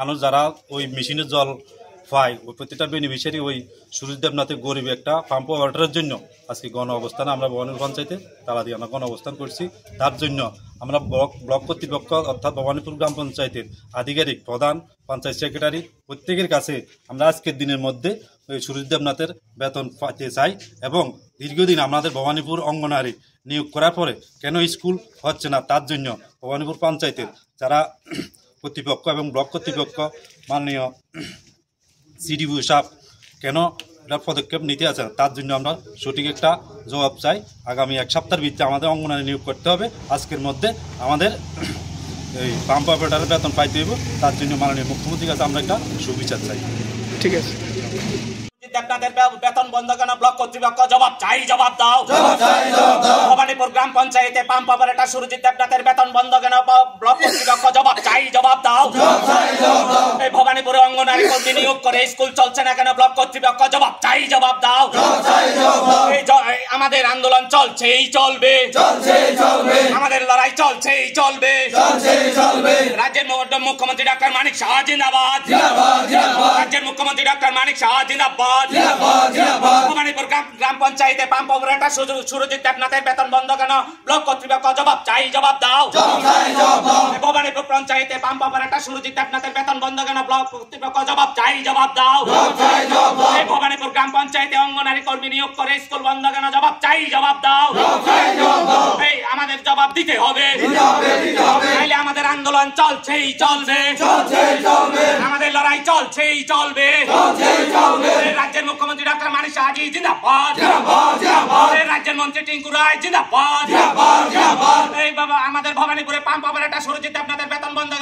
মানুষ যারা ওই মেশিনের জল পায়, ওই প্রতিটা বেনিফিশিয়ারি ওই সুরজ দেবনাথের গরিব একটা পাম্প ওয়াটারের জন্য আজকে গণ অবস্থানে আমরা ভবানীপুর পঞ্চায়েতে তালা দিয়ে আমরা গণ অবস্থান করছি। তার জন্য আমরা ব্লক কর্তৃপক্ষ অর্থাৎ ভবানীপুর গ্রাম পঞ্চায়েতের আধিকারিক, প্রধান, পঞ্চায়েত সেক্রেটারি প্রত্যেকের কাছে আমরা আজকের দিনের মধ্যে ওই সুরজ দেবনাথের বেতন পাইতে চাই। এবং দীর্ঘদিন আমাদের ভবানীপুর অঙ্গনারী নিয়োগ করার পরে কেন স্কুল হচ্ছে না, তার জন্য ভবানীপুর পঞ্চায়েতের যারা কর্তৃপক্ষ এবং ব্লক কর্তৃপক্ষ মাননীয় সিডিও সাহেব কেন এটা পদক্ষেপ নিতে আছে, তার জন্য আমরা সঠিক একটা জবাব চাই। আগামী এক সপ্তাহের ভিত্তিতে আমাদের অঙ্গনারী নিয়োগ করতে হবে। আজকের মধ্যে আমাদের এই পাম্প অপারেটরের বেতন পাইতে হইব, তার জন্য মাননীয় মুখ্যমন্ত্রীর কাছে আমরা একটা সুবিচার চাই। ঠিক আছে। দেবনাথের বেতন বন্ধ কেন ব্লক কর্তৃপক্ষ জবাব চাই, জবাব দাও। ভবানীপুর গ্রাম পঞ্চায়েতে পাম্প অপারেটর সুরজিৎ দেবনাথের বেতন বন্ধ কেন ব্লক কর্তৃপক্ষ জবাব চাই, জবাব দাও। এই ভবানীপুরে অঙ্গনারী কর্মী নিয়োগ করে স্কুল চলছে না কেন ব্লক কর্তৃপক্ষ জবাব চাই, জবাব দাও। আমাদের আন্দোলন চলছেই চলবে, আমাদের লড়াই চলছেই চলবে। রাজ্যের মুখ্যমন্ত্রী ডক্টর মানিক শাহ জিন্দাবাদ, রাজ্যের মুখ্যমন্ত্রী ডক্টর মানিক শাহ জিন্দাবাদ। ভবানীপুর গ্রাম পঞ্চায়েতে পাম্প অপারেটর সুরজিৎ দেবনাথের বেতন বন্ধ কেন ব্লক কর্তৃপক্ষ জবাব চাই, জবাব দাও। ভবানীপুর পঞ্চায়েতে পাম্প অপারেটর সুরজিৎ দেবনাথের বেতন বন্ধ কেন ব্লক কর্তৃপক্ষ জবাব চাই, জবাব দাও। ভবানীপুর গ্রাম পঞ্চায়েতে অঙ্গনারী কর্মী নিয়োগ করে স্কুল বন্ধ কেন জবাব চাই, জবাব দাও। আমাদের জবাব দিতে হবে, নাইলে আমাদের আন্দোলন চলছেই চলবে, আমাদের লড়াই চলছেই চলবে। রাজ্যের মুখ্যমন্ত্রী ডক্টর মানিক শাহ জিন্দাবাদ, রাজ্যের মন্ত্রী টিঙ্কু রায় জিন্দাবাদ। এই বাবা আমাদের ভবানীপুরে পাম্প অপারেটর সুরজিৎ দেবনাথের বেতন বন্ধ